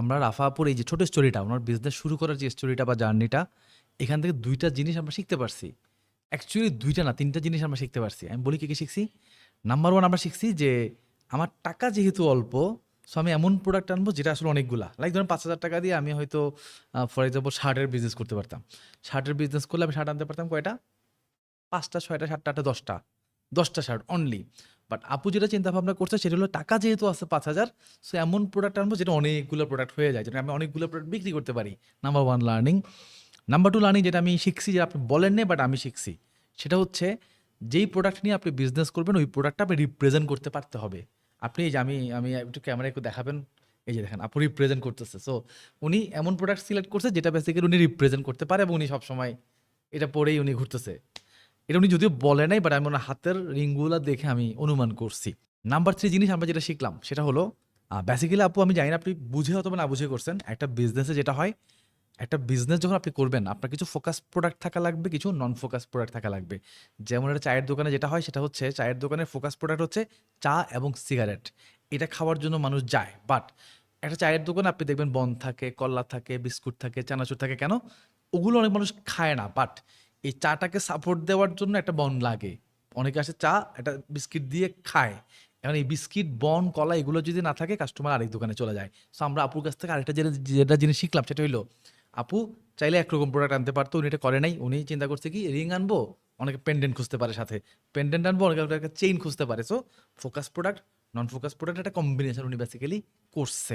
আমরা রাফা আপুর এই যে ছোট স্টোরিটা, ওনার বিজনেস শুরু করার যে স্টোরিটা বা জার্নিটা, এখান থেকে ২ টা জিনিস আমরা শিখতে পারছি। অ্যাকচুয়ালি ২ টা না ৩ টা জিনিস আমরা শিখতে পারছি। আমি বলি কি শিখছি? নাম্বার 1 আমরা শিখছি যে আমার টাকা যেহেতু অল্প, সো আমি এমন প্রোডাক্ট আনবো যেটা আসলে অনেকগুলা। লাইক ধরেন ৳৫,০০০ দিয়ে আমি হয়তো ফর এক্সাম্পল শার্টের বিজনেস করতে পারতাম। শার্টের বিজনেস করলে আমি শার্ট আনতে পারতাম কয়টা? ৫টা, ৬টা, ৭টা, ৮টা, ১০টা। ১০টা শার্ট অনলি। বাট আপু যেটা চিন্তা ভাবনা করছে সেটা হলো টাকা যেহেতু আছে ৫,০০০, সো এমন প্রোডাক্ট আনবো যেটা অনেকগুলো প্রোডাক্ট হয়ে যায়। যেটা আমি অনেকগুলো প্রোডাক্ট বিক্রি করতে পারি। Number 1 learning. নাম্বার 2 লার্নিং যেটা আমি শিখছি, যে আপনি বলেন নাই বাট আমি শিখছি। সেটা হচ্ছে যেই প্রোডাক্ট নিয়ে আপনি বিজনেস করবেন ওই প্রোডাক্টটা আপনি রিপ্রেজেন্ট করতে পারতে হবে। আপনি এই যে আমি আমি একটু ক্যামেরায় একটু দেখাবেন। এই যে দেখেন আপু রিপ্রেজেন্ট করতেছে। সো উনি এমন প্রোডাক্ট সিলেক্ট করছে যেটা বেসিক্যালি উনি রিপ্রেজেন্ট করতে পারে এবং উনি সবসময় এটা পরেই উনি ঘুরতেছে। এটা উনি যদিও বলে নাই বাট আমি ওনার হাতের রিংগুলা দেখে আমি অনুমান করছি। নাম্বার 3 জিনিস আমরা যেটা শিখলাম সেটা হলো বেসিক্যালি আপু আমি জানি না আপনি বুঝে অথবা না বুঝে করছেন। একটা বিজনেসে যেটা হয়, একটা বিজনেস যখন আপনি করবেন আপনার কিছু ফোকাস প্রোডাক্ট থাকা লাগবে, কিছু নন ফোকাস প্রোডাক্ট থাকা লাগবে। যেমন একটা চায়ের দোকানে যেটা হয় সেটা হচ্ছে চায়ের দোকানের ফোকাস প্রোডাক্ট হচ্ছে চা এবং সিগারেট। এটা খাওয়ার জন্য মানুষ যায়। বাট একটা চায়ের দোকানে আপনি দেখবেন বন থাকে, কল্লা থাকে, বিস্কুট থাকে, চানাচুর থাকে। কেন? ওগুলো অনেক মানুষ খায় না। বাট এই চাটাকে সাপোর্ট দেওয়ার জন্য একটা বন লাগে। অনেকে আসে চা একটা বিস্কিট দিয়ে খায়। এখন এই বিস্কিট, বন, কলা এগুলো যদি না থাকে কাস্টমার আরেক দোকানে চলে যায়। সো আমরা আপুর কাছ থেকে আরেকটা যেটা জিনিস শিখলাম সেটা হইলো আপু চাইলে একরকম প্রোডাক্ট আনতে পারতো, উনি এটা করে নাই। উনি চিন্তা করছে কি রিং আনবো, অনেকে পেন্ডেন্ট খুঁজতে পারে সাথে। পেন্ডেন্ট আনবো, অনেকে একটা চেইন খুঁজতে পারে। সো ফোকাস প্রোডাক্ট, নন ফোকাস প্রোডাক্ট একটা কম্বিনেশন উনি বেসিক্যালি করছে।